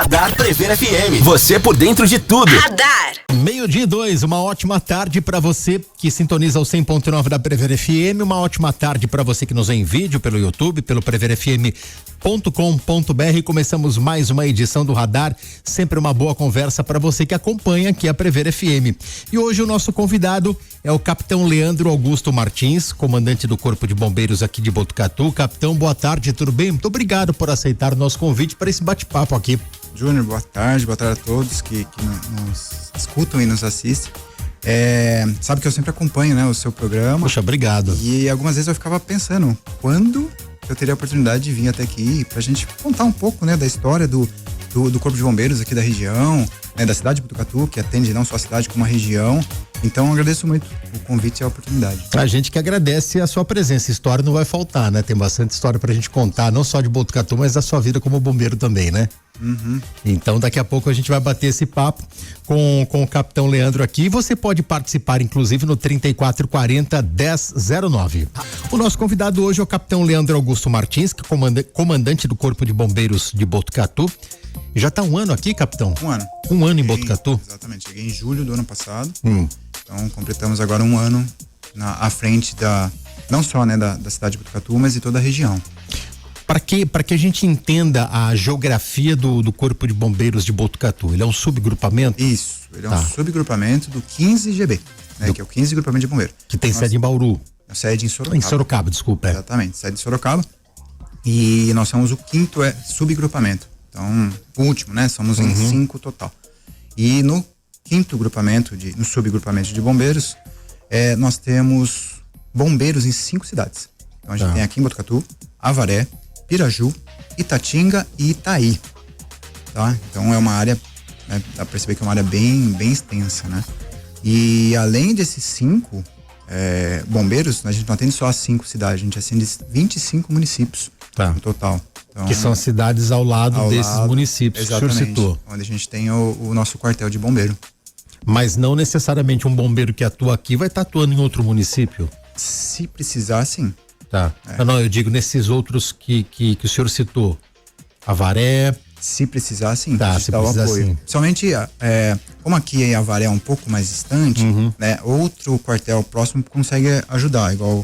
Radar Prever FM. Você por dentro de tudo. Radar. 12:02, uma ótima tarde para você que sintoniza o 100.9 da Prever FM, uma ótima tarde para você que nos vê em vídeo pelo YouTube, pelo preverfm.com.br. Começamos mais uma edição do Radar, sempre uma boa conversa para você que acompanha aqui a Prever FM. E hoje o nosso convidado é o Capitão Leandro Augusto Martins, comandante do Corpo de Bombeiros aqui de Botucatu. Capitão, boa tarde, tudo bem? Muito obrigado por aceitar o nosso convite para esse bate-papo aqui. Júnior, boa tarde a todos que nos escutam e nos assistem. Sabe que eu sempre acompanho, né, o seu programa. Poxa, obrigado. E algumas vezes eu ficava pensando, quando eu teria a oportunidade de vir até aqui pra gente contar um pouco, né, da história do Corpo de Bombeiros aqui da região, né, da cidade de Botucatu, que atende não só a cidade como a região. Então eu agradeço muito o convite e a oportunidade. A gente que agradece a sua presença. História não vai faltar, né? Tem bastante história pra gente contar, não só de Botucatu, mas da sua vida como bombeiro também, né? Uhum. Então daqui a pouco a gente vai bater esse papo com o Capitão Leandro aqui. Você pode participar inclusive no 3440-1009. O nosso convidado hoje é o Capitão Leandro Augusto Martins, que é comandante do Corpo de Bombeiros de Botucatu. Já está um ano aqui, capitão? Um ano em Botucatu? Exatamente, cheguei em julho do ano passado. Então completamos agora um ano à frente não só, né, da cidade de Botucatu, mas de toda a região. Para que a gente entenda a geografia do Corpo de Bombeiros de Botucatu, ele é um subgrupamento? Isso, ele é um subgrupamento do 15GB, né, que é o 15 Grupamento de Bombeiro. Que tem sede em Bauru. Sede em Sorocaba. Em Sorocaba, desculpa. Exatamente, sede em Sorocaba. E nós somos o 5º subgrupamento. Então, o último, né? Somos em 5 total. E no 5º grupamento, no subgrupamento de bombeiros, nós temos bombeiros em 5 cidades. Então a gente tem aqui em Botucatu, Avaré, Piraju, Itatinga e Itaí. Tá? Então é uma área, né, dá pra perceber que é uma área bem extensa, né? E além desses 5 bombeiros, a gente não atende só as 5 cidades, a gente atende 25 municípios no total. Então, que são as cidades ao lado desses municípios que o senhor citou. Onde a gente tem o nosso quartel de bombeiro. Mas não necessariamente um bombeiro que atua aqui vai estar atuando em outro município? Se precisar, sim. Tá. Não, eu digo nesses outros que o senhor citou. Avaré. Se precisar, sim. Tá, se precisar, sim. Somente, como aqui em Avaré é um pouco mais distante, né? Outro quartel próximo consegue ajudar, igual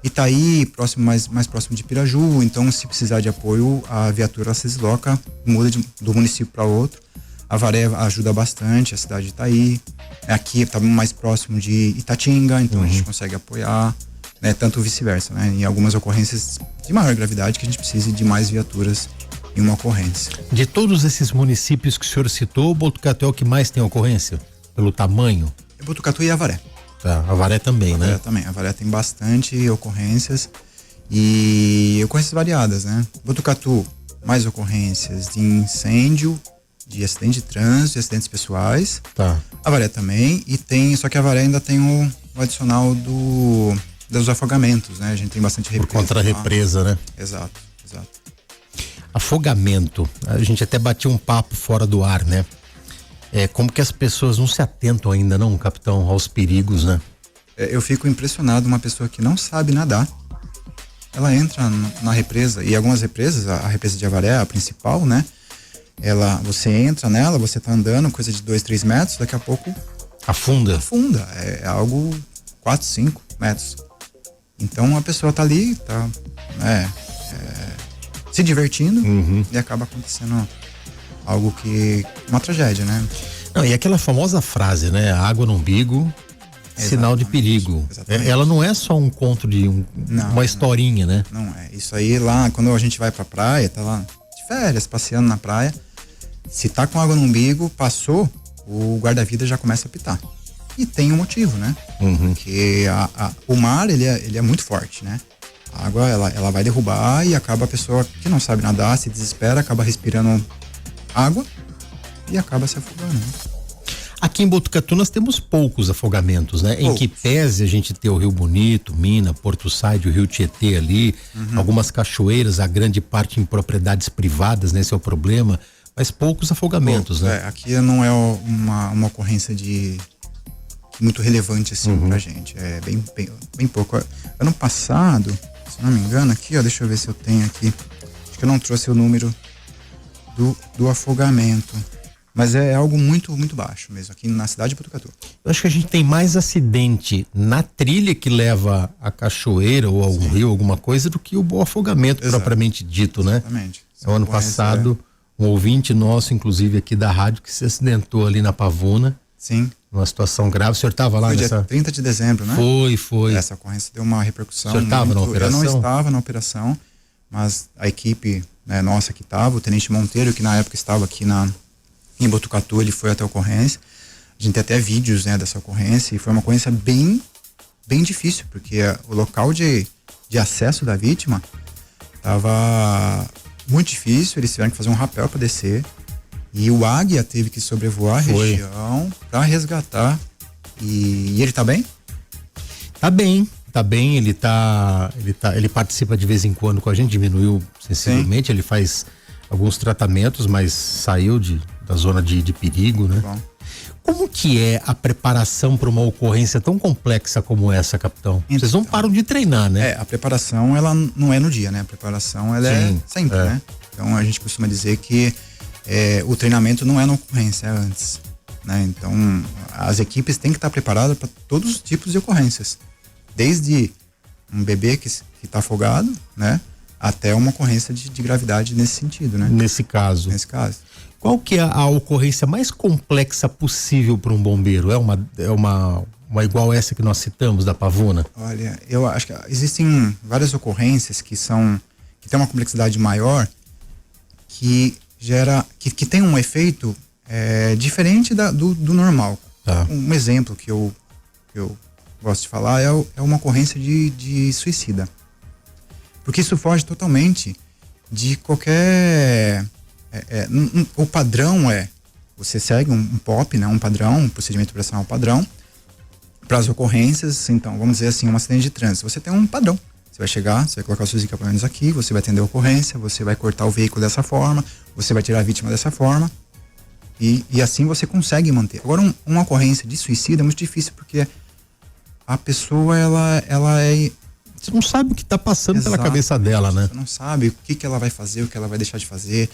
Itaí, mais próximo de Piraju. Então, se precisar de apoio, a viatura se desloca, muda do município para outro. Avaré ajuda bastante, a cidade de Itaí. Aqui está mais próximo de Itatinga, então a gente consegue apoiar, né? Tanto vice-versa, né? Em algumas ocorrências de maior gravidade que a gente precise de mais viaturas em uma ocorrência. De todos esses municípios que o senhor citou, Botucatu é o que mais tem ocorrência? Pelo tamanho? Botucatu e Avaré. Tá, Avaré também, Avaré, né? Também. Avaré tem bastante ocorrências e ocorrências variadas, né? Botucatu, mais ocorrências de incêndio, de acidente de trânsito, de acidentes pessoais. Tá. Avaré também, só que Avaré ainda tem o adicional dos afogamentos, né? A gente tem bastante represa. Por conta da represa, né? Exato. Afogamento, a gente até bateu um papo fora do ar, né? Como que as pessoas não se atentam ainda, não, capitão, aos perigos, né? Eu fico impressionado, uma pessoa que não sabe nadar, ela entra na represa, e algumas represas, a represa de Avaré, a principal, né? Você entra nela, você tá andando, coisa de 2-3 metros, daqui a pouco afunda, é algo 4-5 metros. Então a pessoa tá ali, se divertindo e acaba acontecendo algo uma tragédia, né? Não, e aquela famosa frase, né? Água no umbigo, sinal de perigo. Ela não é só um conto de uma historinha, né? Não é. Isso aí lá, quando a gente vai pra praia, tá lá de férias, passeando na praia, se tá com água no umbigo, passou, o guarda-vida já começa a apitar. E tem um motivo, né? Porque o mar, ele é muito forte, né? A água, ela vai derrubar e acaba a pessoa que não sabe nadar, se desespera, acaba respirando água e acaba se afogando, né? Aqui em Botucatu nós temos poucos afogamentos, né? Em que pese a gente ter o Rio Bonito, Mina, Porto Saíde, o Rio Tietê ali, algumas cachoeiras, a grande parte em propriedades privadas, né? Esse é o problema, mas poucos afogamentos, né? Aqui não é uma ocorrência muito relevante assim pra gente, é bem pouco. Ano passado, se não me engano, aqui, ó, deixa eu ver se eu tenho aqui, acho que eu não trouxe o número do afogamento. Mas é algo muito, muito baixo mesmo, aqui na cidade de Botucatu. Eu acho que a gente tem mais acidente na trilha que leva à cachoeira ou a um rio, alguma coisa, do que o afogamento propriamente dito, né? Exatamente. No ano passado, um ouvinte nosso, inclusive aqui da rádio, que se acidentou ali na Pavuna. Sim. Numa situação grave. O senhor estava lá foi nessa... dia 30 de dezembro, né? Foi. Essa ocorrência deu uma repercussão. O senhor estava na operação? Eu não estava na operação, mas a equipe, né, nossa que estava, o Tenente Monteiro, que na época estava aqui em Botucatu, ele foi até a ocorrência. A gente tem até vídeos, né, dessa ocorrência, e foi uma ocorrência bem difícil, porque o local de acesso da vítima estava muito difícil, eles tiveram que fazer um rapel para descer, e o Águia teve que sobrevoar a região para resgatar. E ele tá bem? Tá bem, ele participa de vez em quando com a gente, diminuiu sensivelmente. Sim. Ele faz alguns tratamentos, mas saiu da zona de perigo, né? Bom. Como que é a preparação para uma ocorrência tão complexa como essa, capitão? Então, vocês não param de treinar, né? A preparação, ela não é no dia, né? A preparação, ela é sempre, né? Então a gente costuma dizer que o treinamento não é na ocorrência, é antes, né? Então as equipes têm que estar preparadas para todos os tipos de ocorrências, desde um bebê que está afogado, né? Até uma ocorrência de gravidade nesse sentido, né? Nesse caso. Qual que é a ocorrência mais complexa possível para um bombeiro? É uma igual essa que nós citamos da Pavuna? Olha, eu acho que existem várias ocorrências que tem uma complexidade maior, que tem um efeito diferente do normal. Tá. Um exemplo que eu gosto de falar é uma ocorrência de suicida. Porque isso foge totalmente de qualquer... o padrão você segue um POP, né, um padrão, um procedimento operacional padrão, para as ocorrências. Então, vamos dizer assim, um acidente de trânsito. Você tem um padrão. Você vai chegar, você vai colocar os seus equipamentos aqui, você vai atender a ocorrência, você vai cortar o veículo dessa forma, você vai tirar a vítima dessa forma, e assim você consegue manter. Agora, uma ocorrência de suicídio é muito difícil, porque a pessoa, ela é... Você não sabe o que está passando pela cabeça dela, né? Você não sabe o que ela vai fazer, o que ela vai deixar de fazer.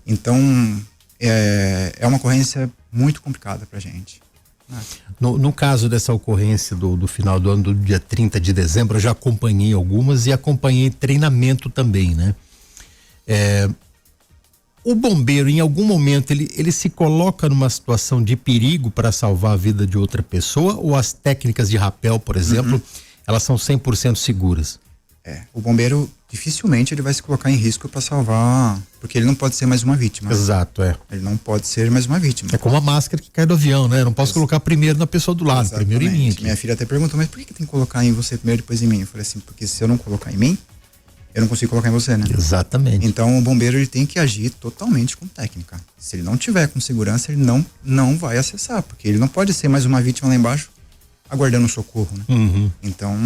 Então, é uma ocorrência muito complicada pra gente. No caso dessa ocorrência do final do ano, do dia 30 de dezembro, eu já acompanhei algumas e acompanhei treinamento também, né? O bombeiro, em algum momento, ele se coloca numa situação de perigo para salvar a vida de outra pessoa, ou as técnicas de rapel, por exemplo, elas são 100% seguras? O bombeiro dificilmente ele vai se colocar em risco para salvar, porque ele não pode ser mais uma vítima. Exato, Ele não pode ser mais uma vítima. É como a máscara que cai do avião, né? Eu não posso colocar primeiro na pessoa do lado, primeiro em mim. Minha filha até perguntou, mas por que tem que colocar em você primeiro e depois em mim? Eu falei assim, porque se eu não colocar em mim, eu não consigo colocar em você, né? Exatamente. Então o bombeiro ele tem que agir totalmente com técnica. Se ele não tiver com segurança, ele não vai acessar, porque ele não pode ser mais uma vítima lá embaixo aguardando socorro, né? Então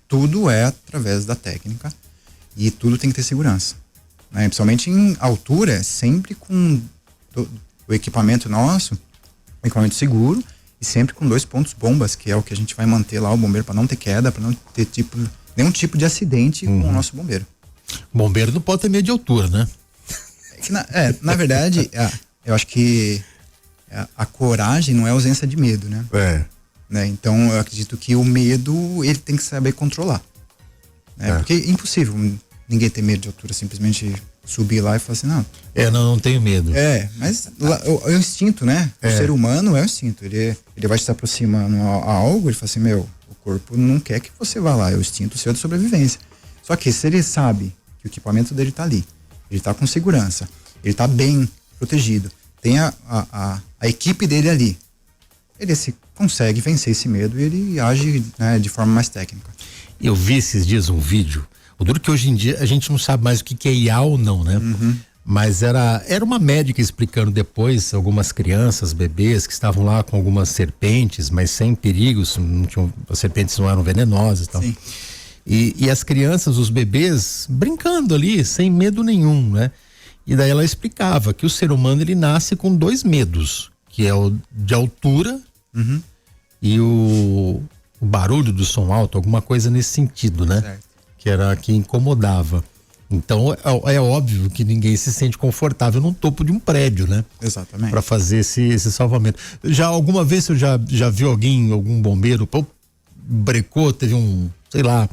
tudo é através da técnica e tudo tem que ter segurança, né? Principalmente em altura, sempre com o equipamento nosso, um equipamento seguro, e sempre com 2 pontos bombas, que é o que a gente vai manter lá o bombeiro, para não ter queda, para não ter nenhum tipo de acidente com o nosso bombeiro. Bombeiro não pode ter medo de altura, né? Na verdade, eu acho que a coragem não é ausência de medo, né? Né? Então eu acredito que o medo ele tem que saber controlar, né? Porque é impossível ninguém ter medo de altura, simplesmente subir lá e falar assim, não tenho medo. Mas é o instinto, né? O ser humano é o instinto, ele vai se aproximando a algo, ele fala assim, o corpo não quer que você vá lá, é o instinto seu de sobrevivência. Só que se ele sabe que o equipamento dele tá ali, ele tá com segurança, ele tá bem protegido, tem a equipe dele ali, ele consegue vencer esse medo e ele age, né, de forma mais técnica. Eu vi esses dias um vídeo, o duro que hoje em dia a gente não sabe mais o que é IA ou não, né? Mas era uma médica explicando depois algumas crianças, bebês que estavam lá com algumas serpentes, mas sem perigos, as serpentes não eram venenosas e tal. Sim. E as crianças, os bebês, brincando ali, sem medo nenhum, né? E daí ela explicava que o ser humano ele nasce com 2 medos, que é o de altura e o barulho do som alto, alguma coisa nesse sentido, né? Certo. Que era que incomodava. Então é óbvio que ninguém se sente confortável no topo de um prédio, né? Exatamente. Para fazer esse salvamento. Já alguma vez você já viu algum bombeiro, brecou, teve sei lá,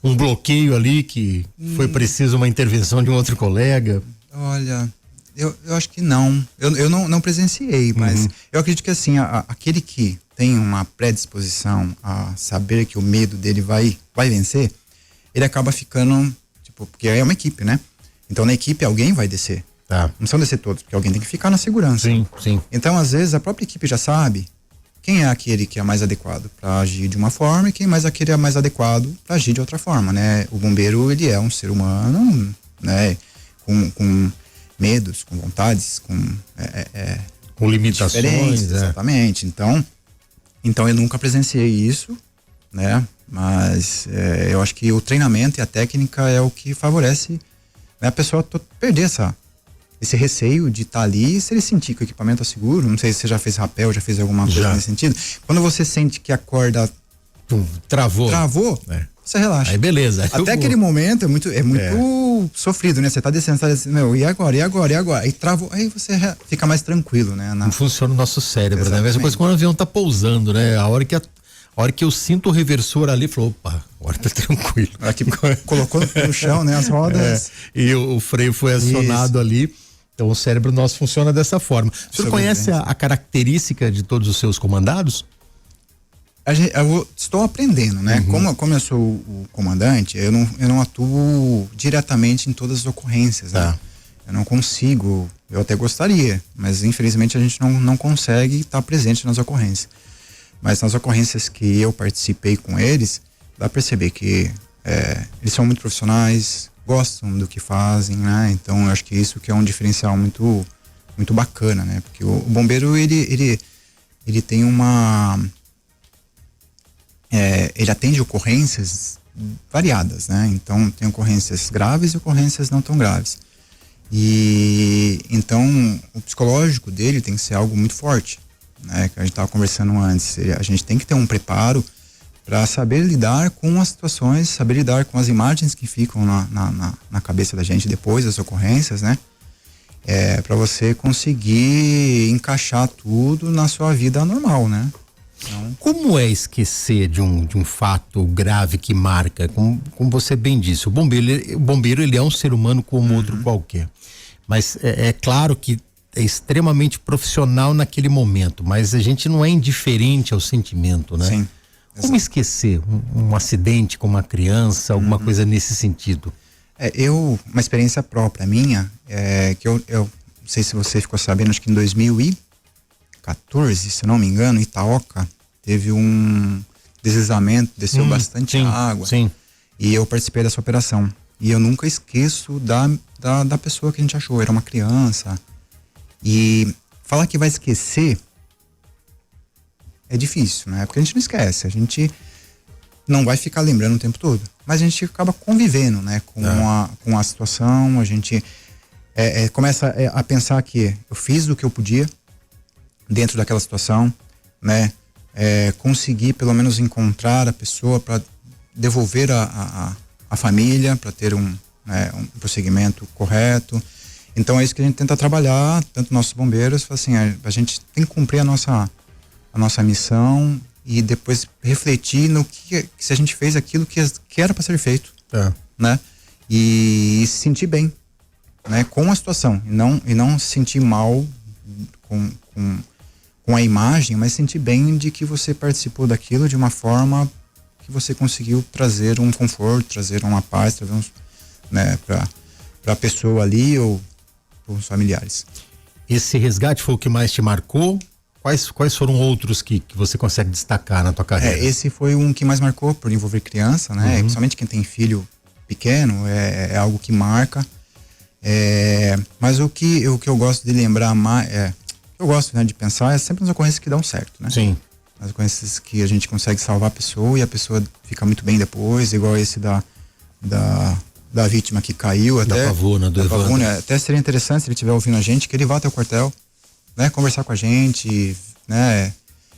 um bloqueio ali que foi preciso uma intervenção de um outro colega? Olha, eu acho que não. Eu não presenciei, mas eu acredito que assim, aquele que tem uma predisposição a saber que o medo dele vai vencer, ele acaba ficando, tipo, porque é uma equipe, né? Então na equipe alguém vai descer. Tá. Não são descer todos, porque alguém tem que ficar na segurança. Sim, sim. Então às vezes a própria equipe já sabe quem é aquele que é mais adequado para agir de uma forma e quem mais aquele é mais adequado para agir de outra forma, né? O bombeiro, ele é um ser humano, né? Com medos, com vontades, com limitações, exatamente. Então eu nunca presenciei isso, né? Mas eu acho que o treinamento e a técnica é o que favorece, né, a pessoa perder esse receio de estar ali, se ele sentir que o equipamento é seguro. Não sei se você já fez rapel, já fez alguma coisa nesse sentido. Quando você sente que a corda travou, você relaxa. Aí beleza. Até aquele momento é muito sofrido, né? Você tá descendo, meu, e agora? Aí travou, aí você fica mais tranquilo, né? Não funciona o nosso cérebro, Exatamente. né? A mesma coisa quando o avião tá pousando, né? A hora que eu sinto o reversor ali, falou, opa, agora tá tranquilo. Aqui colocou no chão, né? As rodas. E o freio foi acionado ali. Então o cérebro nosso funciona dessa forma. O senhor conhece a característica de todos os seus comandados? Eu estou aprendendo, né? Como eu sou o comandante, eu não atuo diretamente em todas as ocorrências, né? Eu não consigo, eu até gostaria, mas infelizmente a gente não consegue estar presente nas ocorrências. Mas nas ocorrências que eu participei com eles, dá pra perceber que eles são muito profissionais, gostam do que fazem, né? Então eu acho que isso que é um diferencial muito, muito bacana, né? Porque o bombeiro, ele tem ele atende ocorrências variadas, né? Então tem ocorrências graves e ocorrências não tão graves. E então o psicológico dele tem que ser algo muito forte, né? Que a gente estava conversando antes. A gente tem que ter um preparo para saber lidar com as situações, saber lidar com as imagens que ficam na cabeça da gente depois das ocorrências, né? Para você conseguir encaixar tudo na sua vida normal, né? Então, como é esquecer de um fato grave que marca? Como você bem disse, o bombeiro ele é um ser humano como outro qualquer. Mas é claro que é extremamente profissional naquele momento, mas a gente não é indiferente ao sentimento, né? Sim. Como esquecer um acidente com uma criança, alguma coisa nesse sentido? Uma experiência própria minha, que eu não sei se você ficou sabendo, acho que em 2014, se não me engano, em Itaoca, teve um deslizamento, desceu bastante água. Sim. E eu participei dessa operação. E eu nunca esqueço da pessoa que a gente achou, era uma criança. E falar que vai esquecer é difícil, né? Porque a gente não esquece, a gente não vai ficar lembrando o tempo todo, mas a gente acaba convivendo, né? Com a situação, a gente começa a pensar que eu fiz o que eu podia dentro daquela situação, né? Conseguir pelo menos encontrar a pessoa para devolver a família, para ter um prosseguimento correto. Então é isso que a gente tenta trabalhar, tanto nossos bombeiros, assim, a gente tem que cumprir a nossa missão e depois refletir no que se a gente fez aquilo que era para ser feito, né? E se sentir bem, né? Com a situação e não se sentir mal com a imagem, mas sentir bem de que você participou daquilo de uma forma que você conseguiu trazer um conforto, trazer uma paz, trazer né, para a pessoa ali ou os familiares. Esse resgate foi o que mais te marcou? Quais foram outros que você consegue destacar na tua carreira? Esse foi um que mais marcou por envolver criança, né? Principalmente quem tem filho pequeno, é algo que marca. Mas o que eu gosto de lembrar mais, eu gosto, né, de pensar, é sempre nas ocorrências que dão certo, né? Sim. As ocorrências que a gente consegue salvar a pessoa e a pessoa fica muito bem depois, igual esse da vítima que caiu. Da Pavuna, do Evandro. Até seria interessante, se ele estiver ouvindo a gente, que ele vá até o quartel, né, conversar com a gente, né,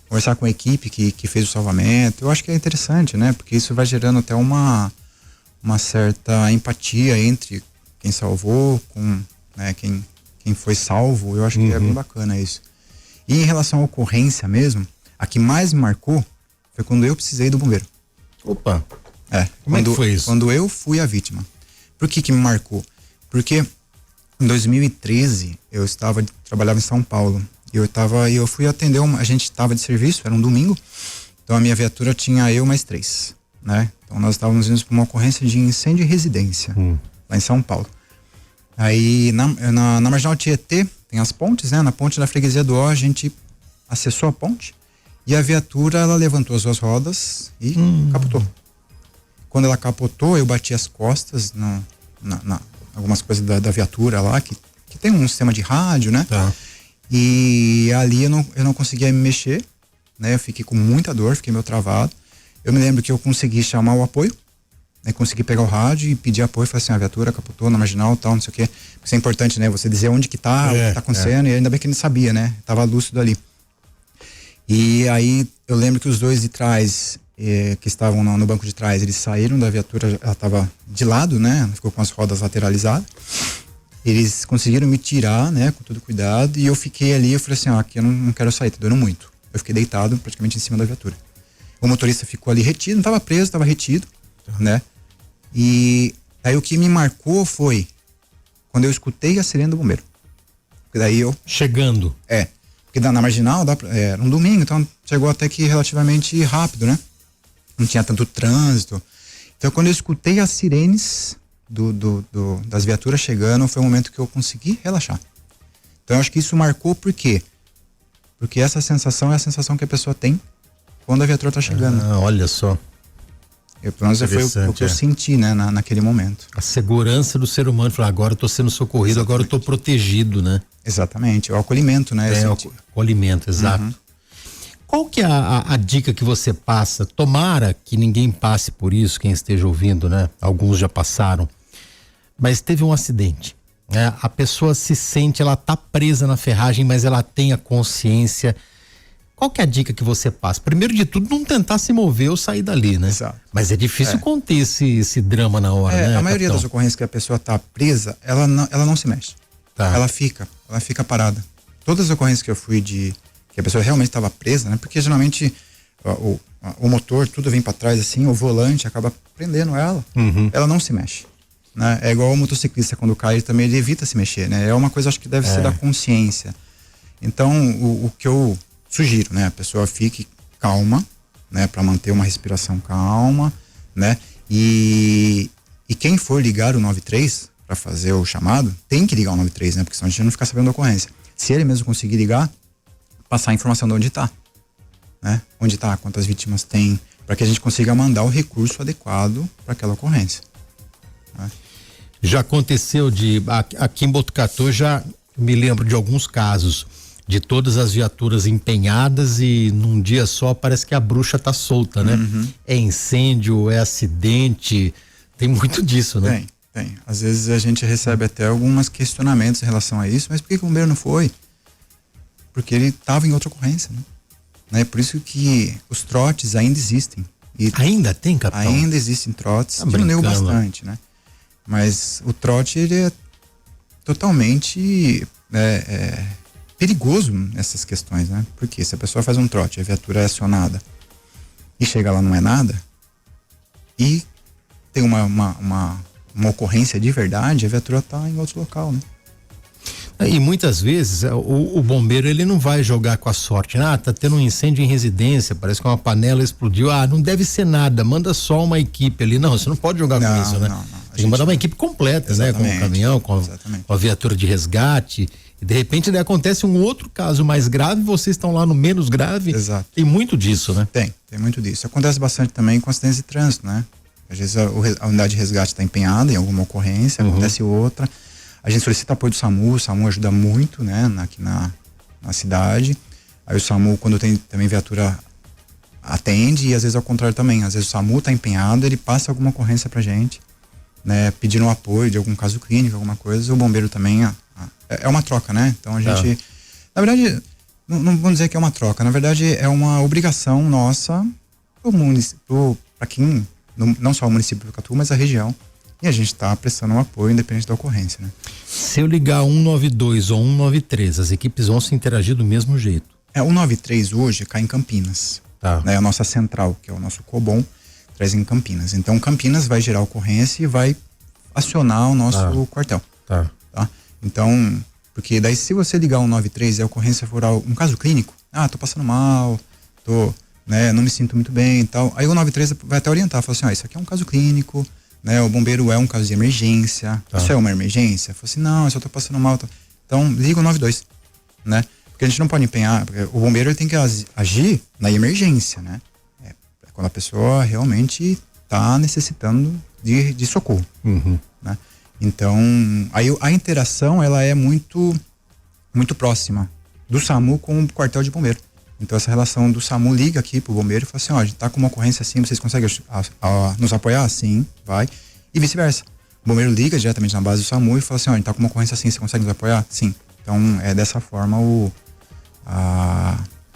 conversar com a equipe que fez o salvamento. Eu acho que é interessante, né, porque isso vai gerando até uma certa empatia entre quem salvou, com, né, quem foi salvo. Eu acho que é bem bacana isso. E em relação à ocorrência mesmo, a que mais me marcou foi quando eu precisei do bombeiro. Opa! Como é que foi isso? Quando eu fui a vítima. Por que me marcou? Porque em 2013 eu trabalhava em São Paulo. E eu fui atender a gente estava de serviço, era um domingo. Então a minha viatura tinha eu mais 3, né? Então nós estávamos indo para uma ocorrência de incêndio em residência, lá em São Paulo. Aí na Marginal Tietê tem as pontes, né? Na ponte da Freguesia do Ó, a gente acessou a ponte e a viatura, ela levantou as duas rodas e capotou. Quando ela capotou, eu bati as costas algumas coisas da viatura lá, que tem um sistema de rádio, né? Tá. E ali eu não conseguia me mexer, né? Eu fiquei com muita dor, fiquei meio travado. Eu me lembro que eu consegui chamar o apoio, né? Consegui pegar o rádio e pedir apoio, falei assim, a viatura capotou na Marginal, tal, não sei o quê. Porque isso é importante, né? Você dizer onde que tá, o que tá acontecendo, e ainda bem que ele sabia, né? Tava lúcido ali. E aí eu lembro que os dois de trás, que estavam no banco de trás, eles saíram da viatura, ela tava de lado, né? Ela ficou com as rodas lateralizadas. Eles conseguiram me tirar, né? Com todo cuidado, e eu fiquei ali, eu falei assim, aqui eu não quero sair, tá doendo muito. Eu fiquei deitado praticamente em cima da viatura. O motorista ficou ali retido, não tava preso, tava retido, né? E aí o que me marcou foi quando eu escutei a sirene do bombeiro. Porque daí eu... Chegando. Porque na Marginal, era um domingo, então chegou até que relativamente rápido, né? Não tinha tanto trânsito. Então quando eu escutei as sirenes das viaturas chegando, foi o momento que eu consegui relaxar. Então eu acho que isso marcou por quê? Porque essa sensação é a sensação que a pessoa tem quando a viatura tá chegando. Olha só. Pelo menos foi o que eu senti, né, naquele momento. A segurança do ser humano, falar, agora eu tô sendo socorrido, agora eu tô protegido, né? Exatamente, o acolhimento, né? O acolhimento, exato. Qual que é a dica que você passa? Tomara que ninguém passe por isso, quem esteja ouvindo, né? Alguns já passaram. Mas teve um acidente, né? A pessoa se sente, ela tá presa na ferragem, mas ela tem a consciência. Qual que é a dica que você passa? Primeiro de tudo, não tentar se mover ou sair dali, né? Exato. Mas é difícil conter esse drama na hora, né? A maioria das ocorrências que a pessoa tá presa, ela não se mexe. Tá. Ela fica parada. Todas as ocorrências que eu fui que a pessoa realmente estava presa, né? Porque geralmente o motor, tudo vem para trás assim, o volante acaba prendendo ela. Ela não se mexe, né? É igual o motociclista quando cai, ele evita se mexer, né? É uma coisa, acho que deve ser da consciência. Então, o que eu sugiro, né? A pessoa fique calma, né? Para manter uma respiração calma, né? E quem for ligar o 93 para fazer o chamado, tem que ligar o 93, né? Porque senão a gente não fica sabendo da ocorrência. Se ele mesmo conseguir ligar, passar a informação de onde tá, né? Onde tá, quantas vítimas tem, para que a gente consiga mandar o recurso adequado para aquela ocorrência, né? Já aconteceu aqui em Botucatu, já me lembro de alguns casos de todas as viaturas empenhadas e num dia só parece que a bruxa tá solta, né? É incêndio, é acidente, tem muito disso, né? Tem. Às vezes a gente recebe até alguns questionamentos em relação a isso, mas por que o bombeiro não foi? Porque ele estava em outra ocorrência, né? Por isso que os trotes ainda existem. Ainda tem, capitão? Ainda existem trotes, diminuiu bastante, né? Mas o trote, ele é totalmente perigoso nessas questões, né? Porque se a pessoa faz um trote, a viatura é acionada e chega lá não é nada, e tem uma ocorrência de verdade, a viatura tá em outro local, né? E muitas vezes o bombeiro, ele não vai jogar com a sorte, né? Tá tendo um incêndio em residência, parece que uma panela explodiu, não deve ser nada, manda só uma equipe ali. Não, você não pode jogar com isso, né? Não. Tem que mandar uma equipe completa, exatamente, né? Com o caminhão, com a viatura de resgate, e de repente daí acontece um outro caso mais grave, vocês estão lá no menos grave. Exato. Tem muito disso, né? Tem muito disso. Acontece bastante também com acidentes de trânsito, né? Às vezes a unidade de resgate está empenhada em alguma ocorrência, acontece outra. A gente solicita apoio do SAMU, o SAMU ajuda muito, né, aqui na cidade. Aí o SAMU, quando tem também viatura, atende, e às vezes ao contrário também. Às vezes o SAMU está empenhado, ele passa alguma ocorrência pra gente, né, pedindo apoio de algum caso clínico, alguma coisa. O bombeiro também, é uma troca, né? Então a gente, na verdade, não vamos dizer que é uma troca, na verdade é uma obrigação nossa para quem, não só o município de Botucatu, mas a região, e a gente está prestando um apoio independente da ocorrência, né? Se eu ligar 192 ou 193, as equipes vão se interagir do mesmo jeito? O 193 hoje cai em Campinas, Tá. né? A nossa central, que é o nosso Cobom, traz em Campinas. Então Campinas vai gerar ocorrência e vai acionar o nosso quartel. Tá. Tá? Então, porque daí se você ligar o 193 e a ocorrência for um caso clínico, tô passando mal, não me sinto muito bem e tal, aí o 93 vai até orientar, fala assim, isso aqui é um caso clínico, né? O bombeiro é um caso de emergência, isso é uma emergência? Fala assim, não, eu só tô passando mal. Então, liga o 92, né? Porque a gente não pode empenhar, porque o bombeiro ele tem que agir na emergência, né? É quando a pessoa realmente tá necessitando de socorro, né? Então, aí a interação, ela é muito, muito próxima do SAMU com o quartel de bombeiro. Então, essa relação do SAMU liga aqui pro bombeiro e fala assim, a gente tá com uma ocorrência assim, vocês conseguem nos apoiar? Sim, vai. E vice-versa. O bombeiro liga diretamente na base do SAMU e fala assim, a gente tá com uma ocorrência assim, você consegue nos apoiar? Sim. Então, é dessa forma o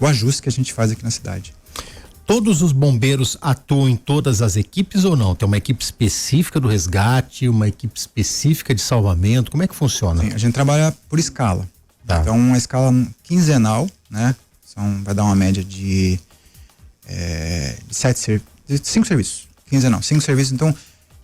ajuste que a gente faz aqui na cidade. Todos os bombeiros atuam em todas as equipes ou não? Tem uma equipe específica do resgate, uma equipe específica de salvamento, como é que funciona? Sim, a gente trabalha por escala. Tá. Então, uma escala quinzenal, né? Vai dar uma média de 5 serviços. Quinzenal, 5 serviços. Então,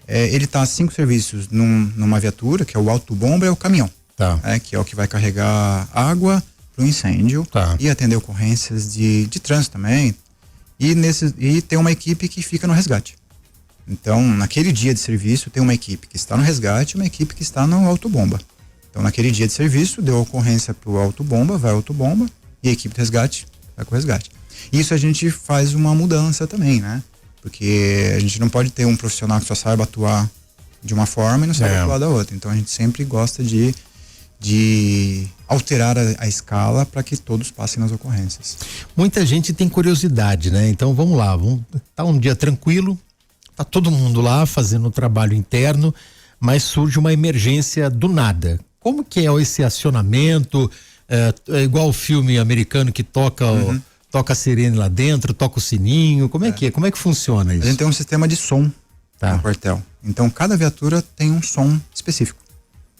ele tá 5 serviços numa viatura, que é o autobomba, é o caminhão. Tá. Que é o que vai carregar água pro incêndio. Tá. E atender ocorrências de trânsito também. E tem uma equipe que fica no resgate. Então, naquele dia de serviço, tem uma equipe que está no resgate e uma equipe que está no autobomba. Então, naquele dia de serviço, deu ocorrência pro autobomba, vai autobomba, e a equipe de resgate vai com o resgate. Isso a gente faz uma mudança também, né? Porque a gente não pode ter um profissional que só saiba atuar de uma forma e não saiba atuar da outra. Então, a gente sempre gosta de alterar a escala para que todos passem nas ocorrências. Muita gente tem curiosidade, né? Então vamos lá, tá um dia tranquilo, tá todo mundo lá fazendo o trabalho interno, mas surge uma emergência do nada. Como que é esse acionamento? É igual o filme americano que toca a sirene lá dentro, toca o sininho, como é que é? Como é que funciona isso? A gente tem um sistema de som no quartel. Então cada viatura tem um som específico.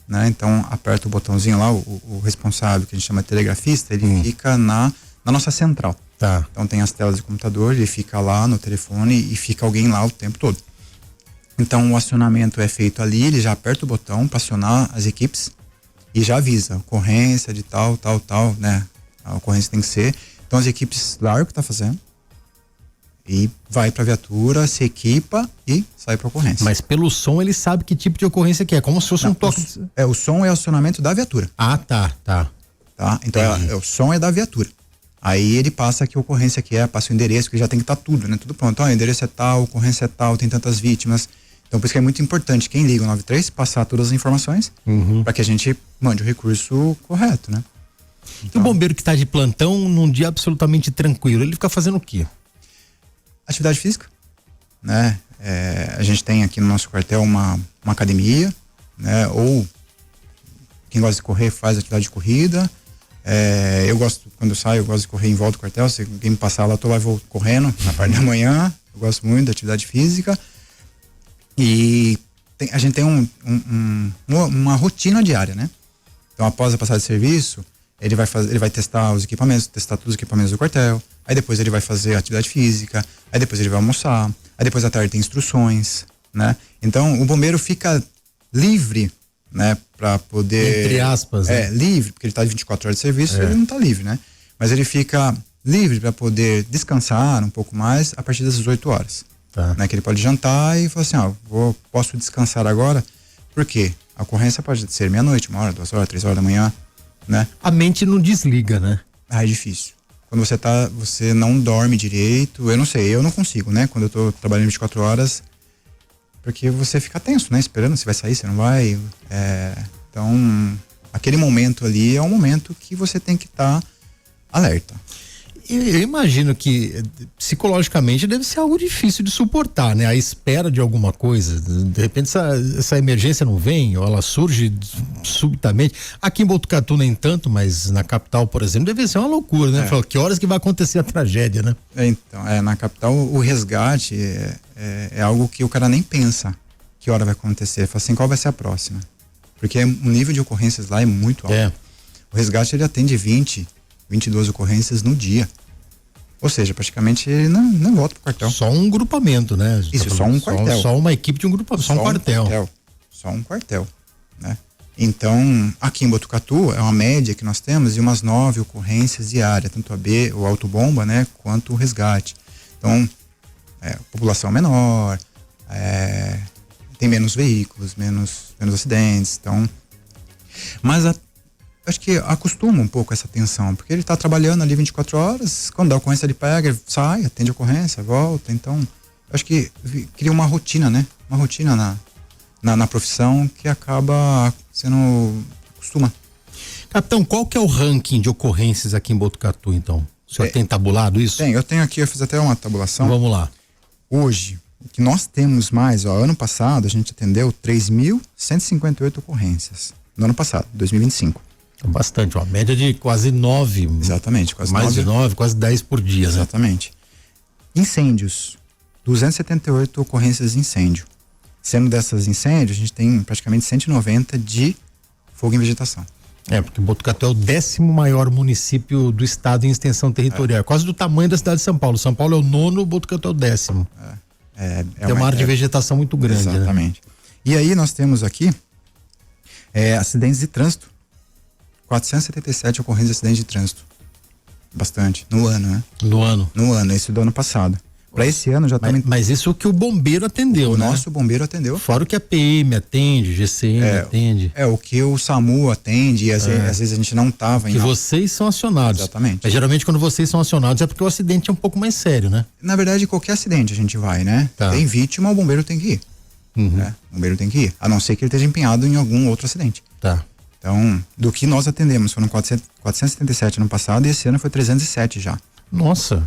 Né? Então aperta o botãozinho lá, o responsável, que a gente chama de telegrafista, ele fica na nossa central. Tá. Então tem as telas de computador, ele fica lá no telefone e fica alguém lá o tempo todo. Então o acionamento é feito ali, ele já aperta o botão para acionar as equipes e já avisa, ocorrência de tal, né? A ocorrência tem que ser. Então as equipes largam o que tá fazendo e vai pra viatura, se equipa e sai pra ocorrência. Mas pelo som ele sabe que tipo de ocorrência que é, como se fosse um toque. O som é o acionamento da viatura. Ah, tá. Então o som é da viatura. Aí ele passa que ocorrência que passa o endereço, que já tem que estar tudo, né? Tudo pronto. O endereço é tal, ocorrência é tal, tem tantas vítimas. Então por isso que é muito importante quem liga o 93 passar todas as informações para que a gente mande o recurso correto, né? Então, o bombeiro que está de plantão num dia absolutamente tranquilo, ele fica fazendo o quê? Atividade física, né? A gente tem aqui no nosso quartel uma academia, né? Ou quem gosta de correr faz atividade de corrida. Eu gosto, quando eu saio, eu gosto de correr em volta do quartel. Se alguém me passar lá, eu tô lá e vou correndo na parte da manhã. Eu gosto muito da atividade física. E a gente tem uma rotina diária, né? Então, após a passagem de serviço, ele vai testar os equipamentos, testar todos os equipamentos do quartel. Aí depois ele vai fazer atividade física, aí depois ele vai almoçar, aí depois à tarde tem instruções, né? Então o bombeiro fica livre, né? Pra poder... Entre aspas. Livre, porque ele tá de 24 horas de serviço, ele não tá livre, né? Mas ele fica livre para poder descansar um pouco mais a partir das 18 horas. Tá. Né? Que ele pode jantar e falar assim, posso descansar agora, por quê? A ocorrência pode ser meia-noite, 1 hora, 2 horas, 3 horas da manhã, né? A mente não desliga, né? É difícil. Quando você não dorme direito, eu não sei, eu não consigo, né? Quando eu tô trabalhando 24 horas, porque você fica tenso, né? Esperando se vai sair, se não vai. Então, aquele momento ali é um momento que você tem que estar alerta. Eu imagino que psicologicamente deve ser algo difícil de suportar, né? A espera de alguma coisa, de repente essa emergência não vem, ou ela surge subitamente. Aqui em Botucatu nem tanto, mas na capital, por exemplo, deve ser uma loucura, né? Fala, que horas que vai acontecer a tragédia, né? Então, na capital o resgate é algo que o cara nem pensa que hora vai acontecer. Ele fala assim, qual vai ser a próxima? Porque o nível de ocorrências lá é muito alto. O resgate, ele atende 22 ocorrências no dia. Ou seja, praticamente ele não volta pro quartel. Só um grupamento, né? Isso, só um quartel. Só uma equipe de um grupamento, só um quartel. Só um quartel, né? Então, aqui em Botucatu, é uma média que nós temos de umas 9 ocorrências diárias, tanto a B, o autobomba, né, quanto o resgate. Então, população menor, tem menos veículos, menos acidentes, então... Mas acho que acostuma um pouco essa tensão, porque ele está trabalhando ali 24 horas, quando dá ocorrência ele pega, ele sai, atende a ocorrência, volta, então... Acho que cria uma rotina, né? Uma rotina na profissão que acaba sendo costuma. Capitão, qual que é o ranking de ocorrências aqui em Botucatu, então? O senhor tem tabulado isso? Eu tenho aqui, eu fiz até uma tabulação. Vamos lá. Hoje, o que nós temos mais, ano passado a gente atendeu 3.158 ocorrências. No ano passado, 2025. Bastante, uma média de quase 9. Exatamente, quase 9. Mais de 9, quase 10 por dia, exatamente. Né? Incêndios, 278 ocorrências de incêndio. Sendo dessas incêndios, a gente tem praticamente 190 de fogo em vegetação. Porque Botucatu é o 10º maior município do estado em extensão territorial, quase do tamanho da cidade de São Paulo. São Paulo é o 9º, Botucatu é o 10º. Tem uma área de vegetação muito grande. Exatamente. Né? E aí nós temos aqui acidentes de trânsito. 477 ocorrências de acidentes de trânsito. Bastante. No ano, né? No ano, esse do ano passado. Para esse ano já também. Mas isso é o que o bombeiro atendeu, o né? Nosso bombeiro atendeu. Fora o que a PM atende, o GCM atende. O que o SAMU atende, e às vezes a gente não tava. Que vocês são acionados. Exatamente. Mas geralmente quando vocês são acionados é porque o acidente é um pouco mais sério, né? Na verdade, qualquer acidente a gente vai, né? Tá. Tem vítima, o bombeiro tem que ir. Né? O bombeiro tem que ir. A não ser que ele esteja empenhado em algum outro acidente. Tá. Então, do que nós atendemos, foram 477 no passado e esse ano foi 307 já. Nossa.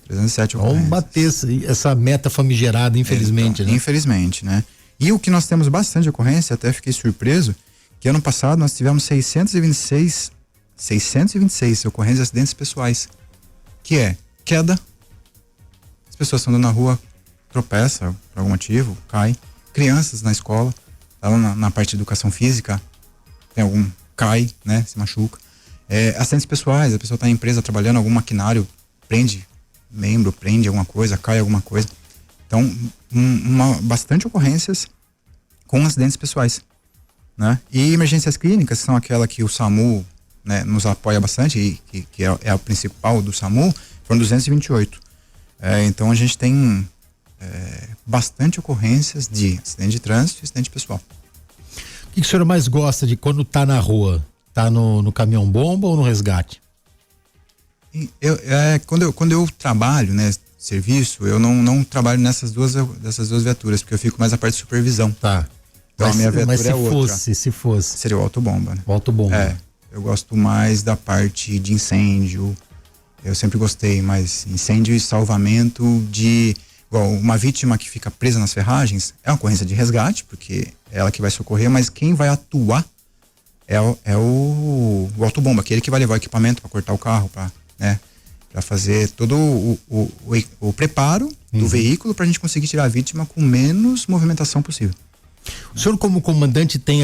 307 ocorrências. Vamos bater essa meta famigerada, infelizmente, né? Infelizmente, né? E o que nós temos bastante ocorrência, até fiquei surpreso, que ano passado nós tivemos 626 ocorrências de acidentes pessoais, que é queda, as pessoas estão andando na rua, tropeça por algum motivo, cai, crianças na escola, tá lá na parte de educação física, cai, né, se machuca, acidentes pessoais, a pessoa está em empresa trabalhando, algum maquinário prende alguma coisa, cai alguma coisa. Então, bastante ocorrências com acidentes pessoais, né? E emergências clínicas, que são aquela que o SAMU, né, nos apoia bastante, e que é a principal do SAMU, foram 228. Então, a gente tem bastante ocorrências de acidente de trânsito e acidente pessoal. O que o senhor mais gosta de quando tá na rua? Tá no caminhão bomba ou no resgate? Quando eu trabalho, né, serviço, eu não trabalho dessas duas viaturas, porque eu fico mais na parte de supervisão. Tá. Então a minha viatura outra. Se fosse. Seria o autobomba, né? O autobomba. Eu gosto mais da parte de incêndio. Eu sempre gostei, mas incêndio e salvamento igual uma vítima que fica presa nas ferragens, é uma ocorrência de resgate, porque é ela que vai socorrer, mas quem vai atuar é o autobomba, aquele que vai levar o equipamento para cortar o carro, para fazer todo o preparo do veículo para a gente conseguir tirar a vítima com menos movimentação possível. O senhor, como comandante, tem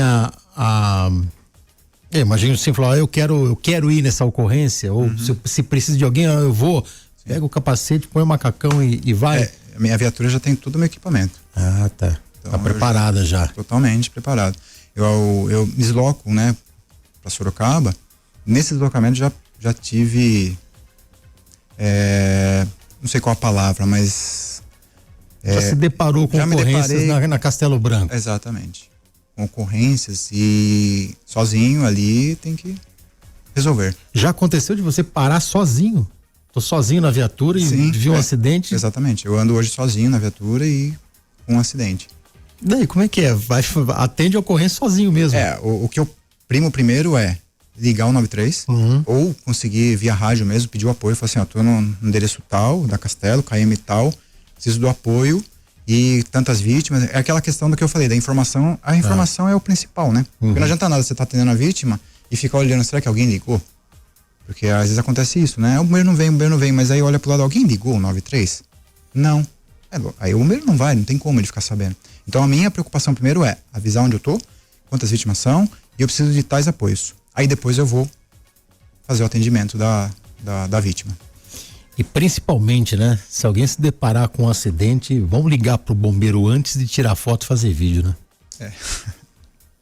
imagina assim, falar, eu quero ir nessa ocorrência, ou se precisa de alguém, eu vou. Pega o capacete, põe o macacão e vai. A minha viatura já tem todo o meu equipamento. Ah, tá. Então, tá preparada já. Totalmente preparado. Eu me desloco, né, para Sorocaba. Nesse deslocamento já tive, não sei qual a palavra, mas já se deparou com ocorrências na Castelo Branco. Exatamente. Com ocorrências e sozinho ali tem que resolver. Já aconteceu de você parar sozinho? Tô sozinho na viatura e vi um acidente? Exatamente. Eu ando hoje sozinho na viatura e um acidente. Daí, como é que é? Atende a ocorrência sozinho mesmo? O que eu primo primeiro é ligar o 93 ou conseguir via rádio mesmo, pedir o apoio, falar assim, tô no endereço tal, da Castelo, KM tal, preciso do apoio e tantas vítimas. É aquela questão do que eu falei, da informação. A informação é o principal, né? Porque não adianta nada você tá atendendo a vítima e ficar olhando, será que alguém ligou? Porque às vezes acontece isso, né? O bombeiro não vem, mas aí olha pro lado, alguém ligou o 93? Não. Aí o bombeiro não tem como ele ficar sabendo. Então a minha preocupação primeiro é avisar onde eu tô, quantas vítimas são, e eu preciso de tais apoios. Aí depois eu vou fazer o atendimento da vítima. E principalmente, né? Se alguém se deparar com um acidente, vamos ligar pro bombeiro antes de tirar foto e fazer vídeo, né?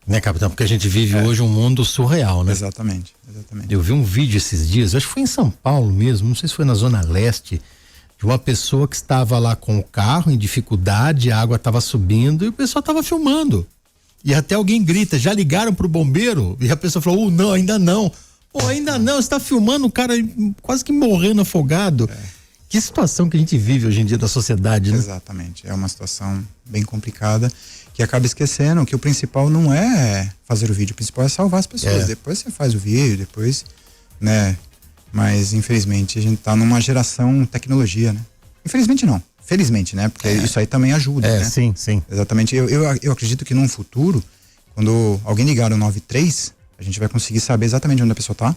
Né, capitão? Porque a gente vive hoje um mundo surreal, né? Exatamente. Eu vi um vídeo esses dias, acho que foi em São Paulo mesmo, não sei se foi na Zona Leste, de uma pessoa que estava lá com o carro em dificuldade, a água estava subindo e o pessoal estava filmando. E até alguém grita, já ligaram pro bombeiro? E a pessoa falou, não, ainda não. Pô, ainda não, você tá filmando o cara quase que morrendo afogado. Que situação que a gente vive hoje em dia da sociedade, né? Exatamente, é uma situação bem complicada, que acaba esquecendo que o principal não é fazer o vídeo, o principal é salvar as pessoas. Depois você faz o vídeo, depois, né? Mas infelizmente a gente tá numa geração tecnologia, né? Infelizmente não, felizmente, né? Porque isso aí também ajuda, né? Sim. Exatamente, eu acredito que num futuro, quando alguém ligar o 93, a gente vai conseguir saber exatamente onde a pessoa tá,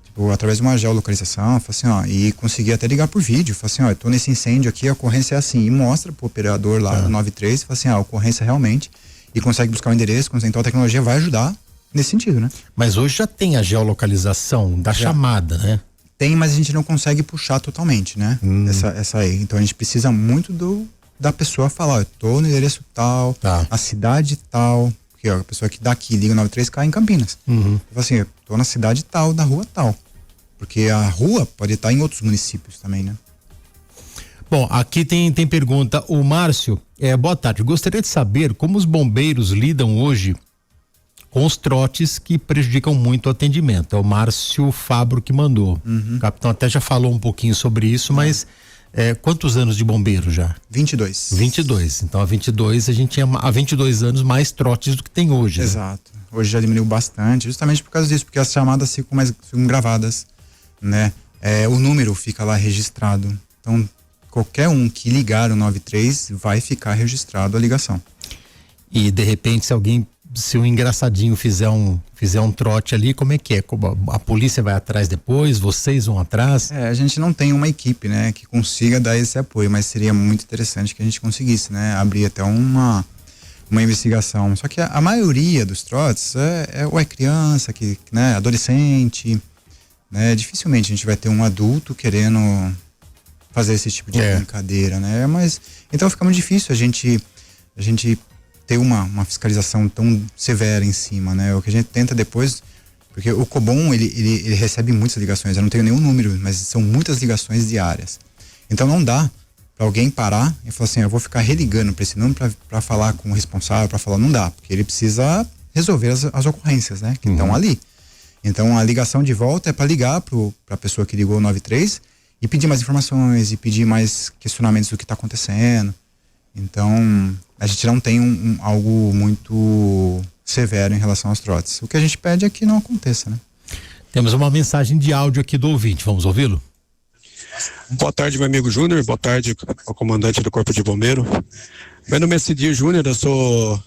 tipo, através de uma geolocalização, assim, e conseguir até ligar por vídeo, assim, eu tô nesse incêndio aqui, a ocorrência é assim, e mostra pro operador lá do 93, assim, a ocorrência realmente, e consegue buscar o endereço, então a tecnologia vai ajudar nesse sentido, né? Mas hoje já tem a geolocalização da chamada, né? Tem, mas a gente não consegue puxar totalmente, né? Essa aí. Então a gente precisa muito da pessoa falar, eu tô no endereço tal, a cidade tal, porque a pessoa que daqui liga o 93 cai em Campinas. Então, assim, eu tô na cidade tal, da rua tal. Porque a rua pode estar em outros municípios também, né? Bom, aqui tem pergunta, o Márcio, boa tarde, gostaria de saber como os bombeiros lidam hoje com os trotes que prejudicam muito o atendimento. É o Márcio Fabro que mandou. O capitão até já falou um pouquinho sobre isso, mas quantos anos de bombeiro já? 22. 22. Então há 22 a gente tinha há 22 anos mais trotes do que tem hoje. Exato. Né? Hoje já diminuiu bastante, justamente por causa disso, porque as chamadas ficam gravadas, né? O número fica lá registrado. Então qualquer um que ligar o 93 vai ficar registrado a ligação. E de repente se um engraçadinho fizer um trote ali, como é que é? A polícia vai atrás depois, vocês vão atrás? A gente não tem uma equipe, né, que consiga dar esse apoio, mas seria muito interessante que a gente conseguisse, né, abrir até uma investigação. Só que a maioria dos trotes ou é criança, né, adolescente, né, dificilmente a gente vai ter um adulto querendo fazer esse tipo de brincadeira, né, mas então fica muito difícil a gente ter uma fiscalização tão severa em cima, né? O que a gente tenta depois, porque o Cobom, ele recebe muitas ligações, eu não tenho nenhum número, mas são muitas ligações diárias. Então não dá para alguém parar e falar assim, eu vou ficar religando para esse número para falar com o responsável, para falar, não dá, porque ele precisa resolver as ocorrências, né? Que estão ali. Então a ligação de volta é para ligar para a pessoa que ligou o 93 e pedir mais informações e pedir mais questionamentos do que está acontecendo. Então, a gente não tem algo muito severo em relação aos trotes. O que a gente pede é que não aconteça, né? Temos uma mensagem de áudio aqui do ouvinte, vamos ouvi-lo? Boa tarde, meu amigo Júnior, boa tarde ao comandante do Corpo de Bombeiro. Meu nome é Cidir Júnior, eu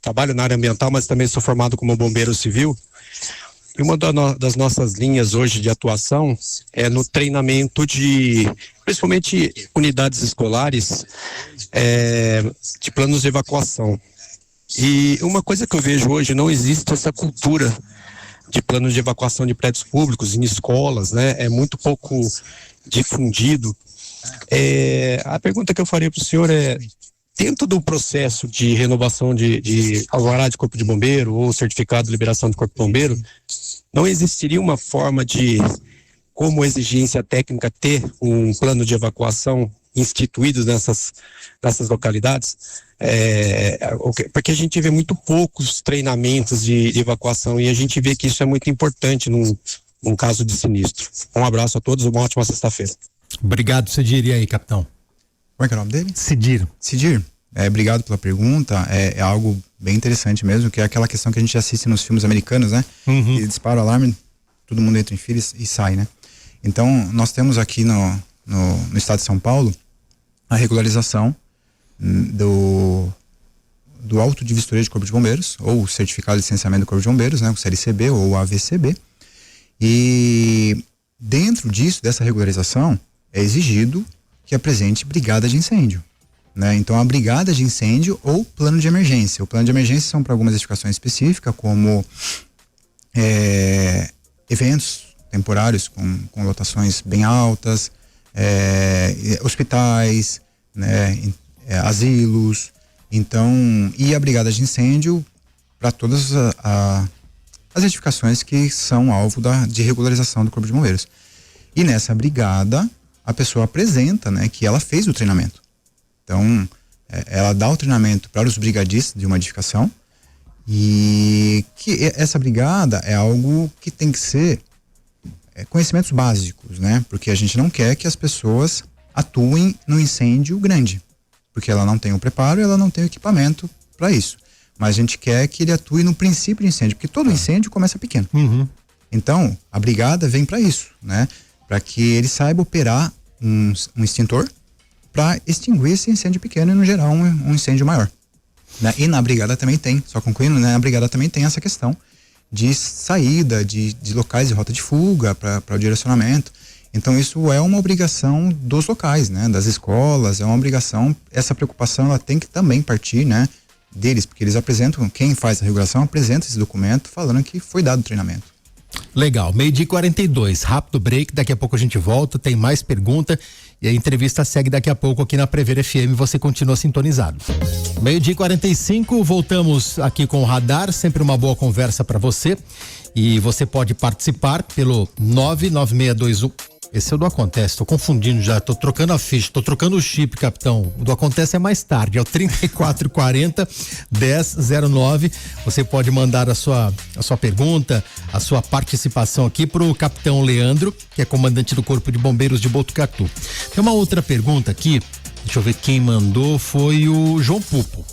trabalho na área ambiental, mas também sou formado como bombeiro civil. E uma das nossas linhas hoje de atuação é no treinamento principalmente unidades escolares, de planos de evacuação. E uma coisa que eu vejo hoje, não existe essa cultura de planos de evacuação de prédios públicos em escolas, né? É muito pouco difundido. A pergunta que eu faria para o senhor é, dentro do processo de renovação de alvará de Corpo de Bombeiro ou certificado de liberação de Corpo de Bombeiro, não existiria uma forma de, como exigência técnica, ter um plano de evacuação instituído nessas localidades? Porque a gente vê muito poucos treinamentos de evacuação e a gente vê que isso é muito importante num caso de sinistro. Um abraço a todos, uma ótima sexta-feira. Obrigado, Cidir. E aí, capitão? Como é que é o nome dele? Cidir. Obrigado pela pergunta, é algo bem interessante mesmo, que é aquela questão que a gente assiste nos filmes americanos, né? Que dispara o alarme, todo mundo entra em fila e sai, né? Então, nós temos aqui no estado de São Paulo a regularização do auto de vistoria de Corpo de Bombeiros, ou o certificado de licenciamento do Corpo de Bombeiros, né? O CLCB ou o AVCB. E dentro dessa regularização é exigido que apresente brigada de incêndio. né? Então a brigada de incêndio ou plano de emergência. O plano de emergência são para algumas edificações específicas, como eventos temporários com lotações bem altas, hospitais, né? Asilos. Então, e a brigada de incêndio para todas as edificações que são alvo de regularização do Corpo de Bombeiros. E nessa brigada, a pessoa apresenta, né, que ela fez o treinamento. Então, ela dá o treinamento para os brigadistas de uma edificação, e que essa brigada é algo que tem que ser conhecimentos básicos, né? Porque a gente não quer que as pessoas atuem no incêndio grande, porque ela não tem o preparo e ela não tem o equipamento para isso. Mas a gente quer que ele atue no princípio do incêndio, porque todo incêndio começa pequeno. Então, a brigada vem para isso, né? Para que ele saiba operar um extintor para extinguir esse incêndio pequeno e não gerar um incêndio maior. Né? E na brigada também tem, só concluindo, né? Na brigada também tem essa questão de saída, de locais de rota de fuga para o direcionamento. Então isso é uma obrigação dos locais, né? Das escolas, é uma obrigação, essa preocupação ela tem que também partir, né? Deles, porque eles apresentam, quem faz a regulação apresenta esse documento falando que foi dado treinamento. Legal, 12:42, rápido break, daqui a pouco a gente volta, tem mais pergunta e a entrevista segue daqui a pouco aqui na Prever FM, você continua sintonizado. 12:45, voltamos aqui com o Radar, sempre uma boa conversa para você e você pode participar pelo 99621. Esse é o do Acontece, tô confundindo já, tô trocando a ficha, tô trocando o chip, capitão. O do Acontece é mais tarde, é o 3440-1009. Você pode mandar a sua pergunta, a sua participação aqui pro capitão Leandro, que é comandante do Corpo de Bombeiros de Botucatu. Tem uma outra pergunta aqui, deixa eu ver quem mandou, foi o João Pupo.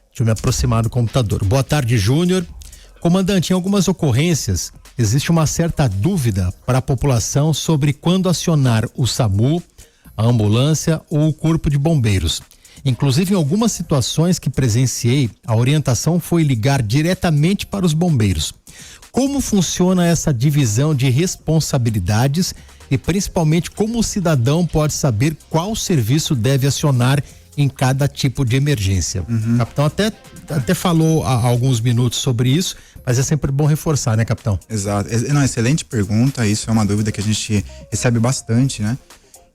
Deixa eu me aproximar do computador. Boa tarde, Júnior. Comandante, em algumas ocorrências existe uma certa dúvida para a população sobre quando acionar o SAMU, a ambulância ou o Corpo de Bombeiros. Inclusive, em algumas situações que presenciei, a orientação foi ligar diretamente para os bombeiros. Como funciona essa divisão de responsabilidades e, principalmente, como o cidadão pode saber qual serviço deve acionar em cada tipo de emergência? O capitão até falou há alguns minutos sobre isso, mas é sempre bom reforçar, né, capitão? Exato. Não, excelente pergunta, isso é uma dúvida que a gente recebe bastante, né?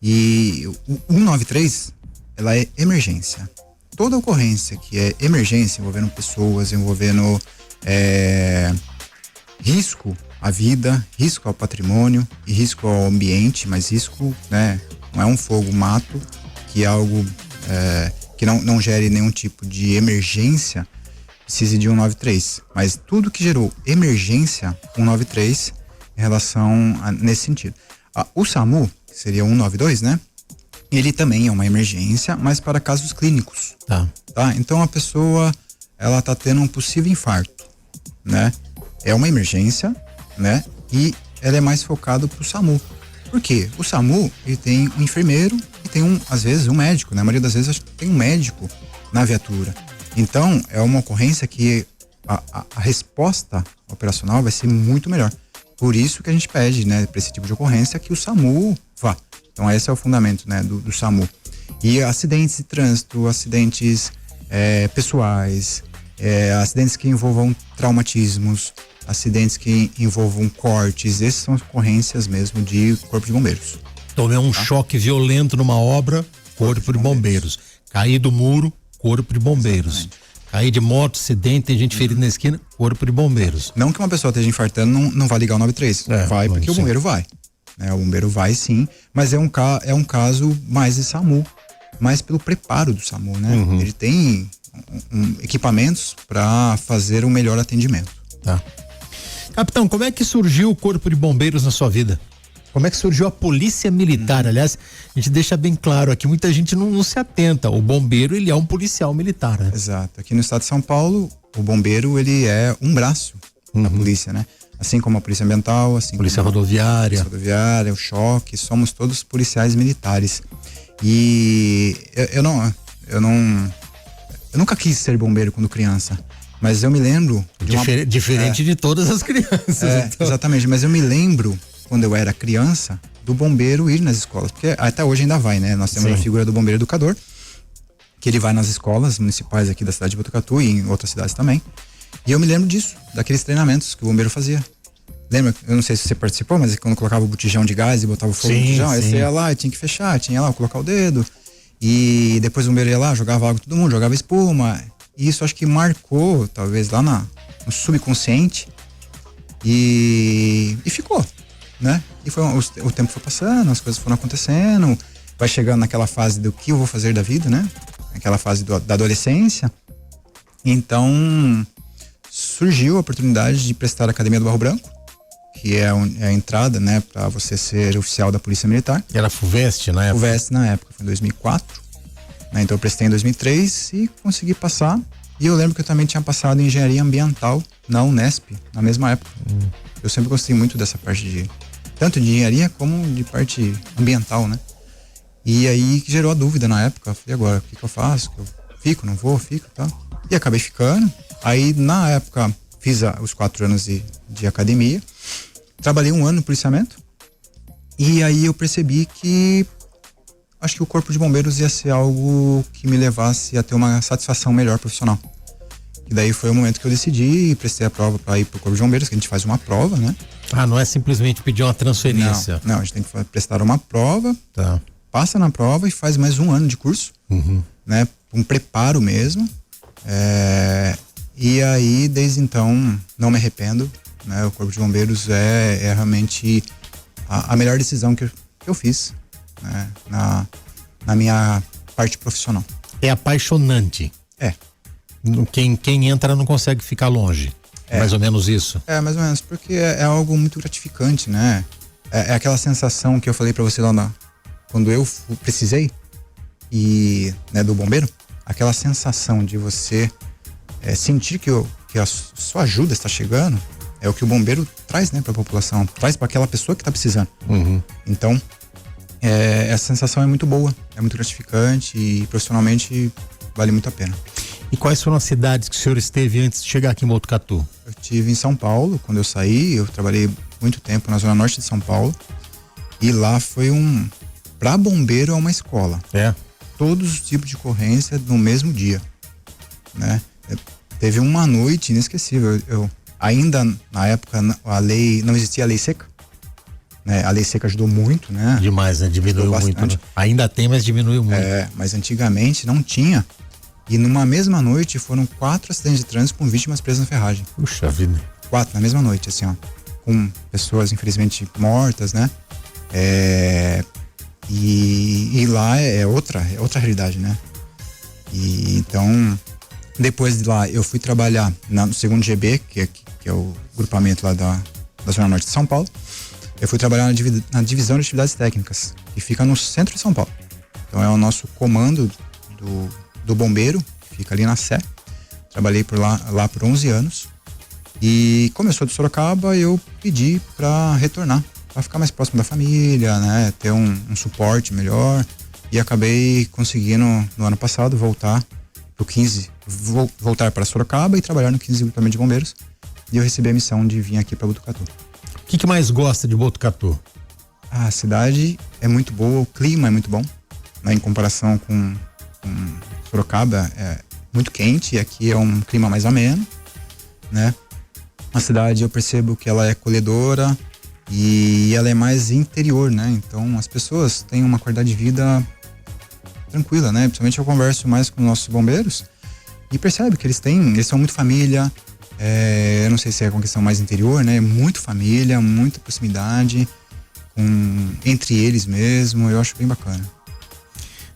E o 193, ela é emergência. Toda ocorrência que é emergência, envolvendo pessoas, envolvendo risco à vida, risco ao patrimônio e risco ao ambiente, mas risco, né? Não é um fogo, mato, que é algo que não gere nenhum tipo de emergência, precisa de 193, mas tudo que gerou emergência, 193, em relação nesse sentido. O SAMU, que seria 192, né? Ele também é uma emergência, mas para casos clínicos. Tá? Então a pessoa, ela tá tendo um possível infarto, né? É uma emergência, né? E ela é mais focada pro SAMU. Por quê? O SAMU, ele tem um enfermeiro e tem às vezes um médico, né? A maioria das vezes acho que tem um médico na viatura. Então, é uma ocorrência que a resposta operacional vai ser muito melhor. Por isso que a gente pede, né, para esse tipo de ocorrência, que o SAMU vá. Então, esse é o fundamento, né, do SAMU. E acidentes de trânsito, acidentes pessoais, acidentes que envolvam traumatismos, acidentes que envolvam cortes, essas são as ocorrências mesmo de Corpo de Bombeiros. Tomei um choque violento numa obra, Corpo de Bombeiros. Caí do muro, Corpo de Bombeiros. Exatamente. Cair de moto, acidente, tem gente ferida na esquina, Corpo de Bombeiros. Não que uma pessoa esteja infartando, não vai ligar o 93. Vai porque o bombeiro vai. O bombeiro vai sim, mas é um caso mais de SAMU, mais pelo preparo do SAMU, né? Ele tem equipamentos para fazer um melhor atendimento. Tá. Capitão, como é que surgiu o Corpo de Bombeiros na sua vida? Como é que surgiu a Polícia Militar? Aliás, a gente deixa bem claro aqui, muita gente não se atenta. O bombeiro, ele é um policial militar, né? Exato. Aqui no estado de São Paulo, o bombeiro, ele é um braço da polícia, né? Assim como a Polícia Ambiental, assim Polícia como Rodoviária. Polícia Rodoviária, o Choque, somos todos policiais militares. E eu nunca quis ser bombeiro quando criança, mas eu me lembro... Diferente de todas as crianças. Então. Exatamente, mas eu me lembro... quando eu era criança, do bombeiro ir nas escolas, porque até hoje ainda vai, né? Nós temos a figura do bombeiro educador, que ele vai nas escolas municipais aqui da cidade de Botucatu e em outras cidades também. E eu me lembro disso, daqueles treinamentos que o bombeiro fazia. Lembra? Eu não sei se você participou, mas quando colocava o botijão de gás e botava o fogo no botijão, aí você ia lá e tinha que fechar, tinha lá colocar o dedo. E depois o bombeiro ia lá, jogava água em todo mundo, jogava espuma. E isso acho que marcou, talvez, lá no subconsciente. E ficou, né? E o tempo foi passando, as coisas foram acontecendo. Vai chegando naquela fase do que eu vou fazer da vida, né? Aquela fase da adolescência. Então, surgiu a oportunidade de prestar a Academia do Barro Branco, que é a entrada, né, para você ser oficial da Polícia Militar. Era FUVEST na época? FUVEST na época, foi em 2004. Né? Então eu prestei em 2003 e consegui passar. E eu lembro que eu também tinha passado em Engenharia Ambiental na Unesp, na mesma época. Eu sempre gostei muito dessa parte tanto de engenharia como de parte ambiental, né? E aí que gerou a dúvida na época. Eu falei, agora, o que eu faço? Eu fico, não vou, fico, tá? E acabei ficando. Aí, na época, fiz os 4 anos de academia. Trabalhei 1 ano no policiamento. E aí eu percebi que acho que o Corpo de Bombeiros ia ser algo que me levasse a ter uma satisfação melhor profissional. E daí foi o momento que eu decidi e prestei a prova para ir pro Corpo de Bombeiros, que a gente faz uma prova, né? Ah, não é simplesmente pedir uma transferência. Não, a gente tem que prestar uma prova, tá. Passa na prova e faz mais 1 ano de curso, né? Um preparo mesmo. E aí, desde então, não me arrependo, né? O Corpo de Bombeiros é realmente a melhor decisão que eu fiz, né? Na minha parte profissional. É apaixonante. É. Quem entra não consegue ficar longe. Mais ou menos isso. Mais ou menos, porque é algo muito gratificante, né? É aquela sensação que eu falei pra você lá quando eu precisei né, do bombeiro, aquela sensação de você sentir que a sua ajuda está chegando, é o que o bombeiro traz, né, pra população, traz para aquela pessoa que tá precisando. Então, essa sensação é muito boa, é muito gratificante e profissionalmente vale muito a pena. E quais foram as cidades que o senhor esteve antes de chegar aqui em Botucatu? Eu estive em São Paulo, quando eu saí, eu trabalhei muito tempo na zona norte de São Paulo, e lá foi pra bombeiro é uma escola. Todos os tipos de ocorrência no mesmo dia, né? Teve uma noite inesquecível, ainda na época não existia a lei seca, né? A lei seca ajudou muito, né? Demais, né? Diminuiu muito, né? Ainda tem, mas diminuiu muito. Mas antigamente não tinha. E numa mesma noite foram 4 acidentes de trânsito com vítimas presas na ferragem. Puxa vida. 4 na mesma noite, assim, ó. Com pessoas infelizmente mortas, né? E lá é outra realidade, né? E então, depois de lá, eu fui trabalhar no 2º GB, que é o grupamento lá da Zona Norte de São Paulo. Eu fui trabalhar na divisão de atividades técnicas, que fica no centro de São Paulo. Então é o nosso comando do bombeiro, que fica ali na Sé. Trabalhei lá por 11 anos. E como eu sou de Sorocaba, eu pedi para retornar, para ficar mais próximo da família, né? Ter um suporte melhor. E acabei conseguindo, no ano passado, voltar pro 15, voltar para Sorocaba e trabalhar no 15 Grupamento de Bombeiros. E eu recebi a missão de vir aqui para Botucatu. O que mais gosta de Botucatu? A cidade é muito boa, o clima é muito bom, né? Em comparação com Sorocaba, é muito quente, e aqui é um clima mais ameno, né? A cidade, eu percebo que ela é acolhedora e ela é mais interior, né? Então as pessoas têm uma qualidade de vida tranquila, né? Principalmente eu converso mais com nossos bombeiros e percebo que eles são muito família. Eu não sei se é uma questão mais interior, né? Muito família, muita proximidade entre eles mesmo. Eu acho bem bacana.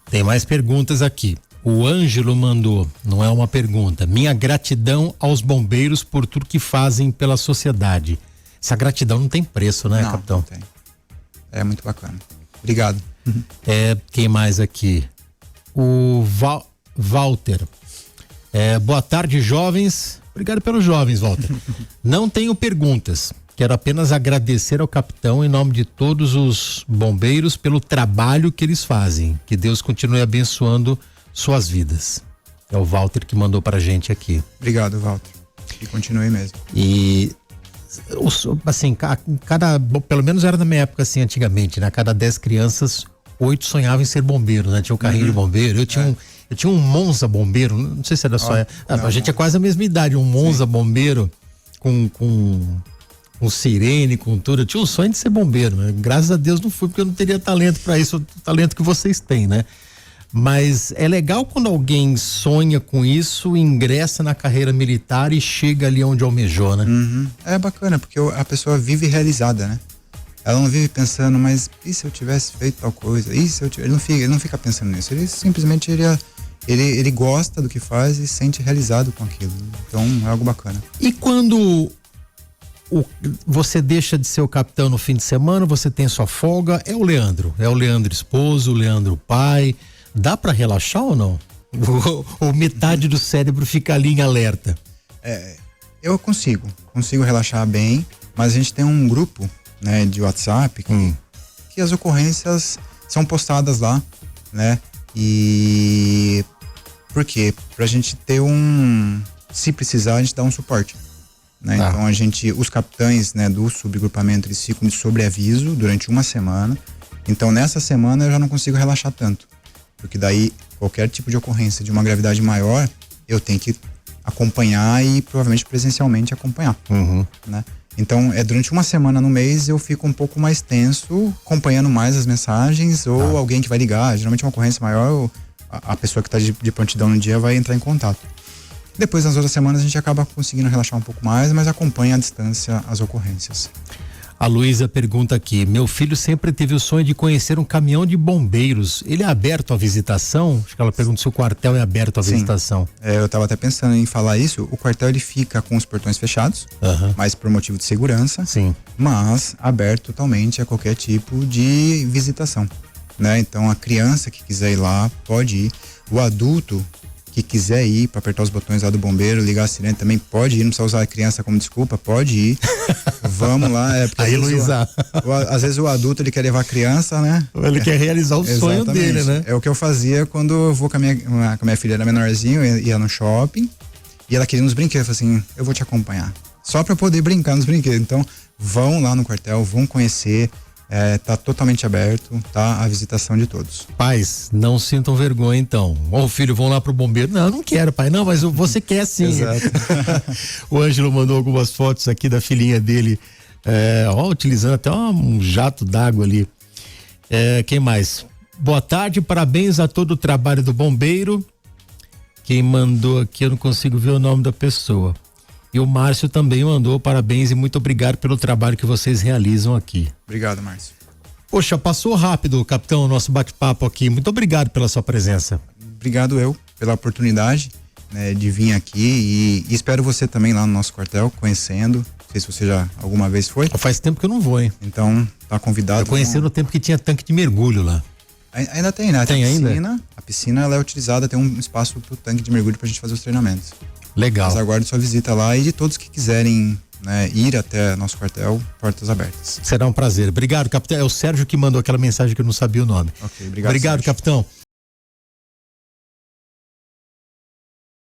Tem mais perguntas aqui. O Ângelo mandou, não é uma pergunta: minha gratidão aos bombeiros por tudo que fazem pela sociedade. Essa gratidão não tem preço, né, capitão? Não tem. É muito bacana. Obrigado. Quem mais aqui? O Walter. Boa tarde, jovens. Obrigado pelos jovens, Walter. Não tenho perguntas. Quero apenas agradecer ao capitão em nome de todos os bombeiros pelo trabalho que eles fazem. Que Deus continue abençoando suas vidas. É o Walter que mandou pra gente aqui. Obrigado, Walter. E continue mesmo. E assim, pelo menos era na minha época assim, antigamente, né? Cada 10 crianças, 8 sonhavam em ser bombeiro, né? Tinha um carrinho de bombeiro. Eu tinha um Monza bombeiro, não sei se era só. A gente é quase a mesma idade, um Monza bombeiro com sirene, com tudo. Eu tinha um sonho de ser bombeiro, né? Graças a Deus não fui, porque eu não teria talento para isso, o talento que vocês têm, né? Mas é legal quando alguém sonha com isso, ingressa na carreira militar e chega ali onde almejou, né? É bacana, porque a pessoa vive realizada, né? Ela não vive pensando, mas e se eu tivesse feito tal coisa? E se eu tivesse... Ele não fica pensando nisso. Ele simplesmente ele gosta do que faz e se sente realizado com aquilo. Então é algo bacana. E quando você deixa de ser o capitão no fim de semana, você tem sua folga, é o Leandro esposo, o Leandro pai. Dá pra relaxar ou não? Ou metade do cérebro fica ali em alerta? Eu consigo relaxar bem, mas a gente tem um grupo, né, de WhatsApp que as ocorrências são postadas lá, né? E por quê? Pra gente ter se precisar, a gente dá um suporte, né? Então os capitães, né, do subgrupamento, eles ficam de sobreaviso durante uma semana. Então nessa semana eu já não consigo relaxar tanto. Porque daí, qualquer tipo de ocorrência de uma gravidade maior, eu tenho que acompanhar e provavelmente presencialmente acompanhar, né? Então, durante uma semana no mês eu fico um pouco mais tenso, acompanhando mais as mensagens ou alguém que vai ligar. Geralmente uma ocorrência maior, a pessoa que está de prontidão no dia vai entrar em contato. Depois, nas outras semanas, a gente acaba conseguindo relaxar um pouco mais, mas acompanha à distância as ocorrências. A Luísa pergunta aqui: meu filho sempre teve o sonho de conhecer um caminhão de bombeiros. Ele é aberto à visitação? Acho que ela pergunta se o quartel é aberto à visitação. Eu estava até pensando em falar isso. O quartel ele fica com os portões fechados, mas por motivo de segurança. Sim. Mas aberto totalmente a qualquer tipo de visitação, né? Então a criança que quiser ir lá pode ir. O adulto que quiser ir para apertar os botões lá do bombeiro, ligar a sirene, também pode ir, não precisa usar a criança como desculpa, pode ir. Vamos lá. Aí, Luísa. Às vezes o adulto ele quer levar a criança, né? Ele quer realizar o sonho dele, né? É o que eu fazia quando eu vou com a minha filha, era menorzinha, eu ia no shopping e ela queria nos brinquedos. Eu falei assim, eu vou te acompanhar. Só para poder brincar nos brinquedos. Então, vão lá no quartel, vão conhecer. Tá totalmente aberto, tá? A visitação de todos. Pais, não sintam vergonha então. Ó, filho, vão lá pro bombeiro. Não, eu não quero, pai. Não, mas você quer sim. Exato. O Ângelo mandou algumas fotos aqui da filhinha dele, utilizando até um jato d'água ali. Quem mais? Boa tarde, parabéns a todo o trabalho do bombeiro. Quem mandou aqui, eu não consigo ver o nome da pessoa. E o Márcio também mandou parabéns e muito obrigado pelo trabalho que vocês realizam aqui. Obrigado, Márcio. Poxa, passou rápido, capitão, o nosso bate-papo aqui. Muito obrigado pela sua presença. Obrigado eu pela oportunidade, né, de vir aqui e espero você também lá no nosso quartel, conhecendo. Não sei se você já alguma vez foi. Faz tempo que eu não vou, hein? Então, tá convidado. Eu conheci no tempo que tinha tanque de mergulho lá. Ainda tem, né? Tem ainda? A piscina ela é utilizada, tem um espaço pro tanque de mergulho pra gente fazer os treinamentos. Legal. Mas aguardo sua visita lá e de todos que quiserem, né, ir até nosso quartel, portas abertas. Será um prazer. Obrigado, capitão. É o Sérgio que mandou aquela mensagem que eu não sabia o nome. Ok, obrigado. Obrigado, Sérgio. capitão.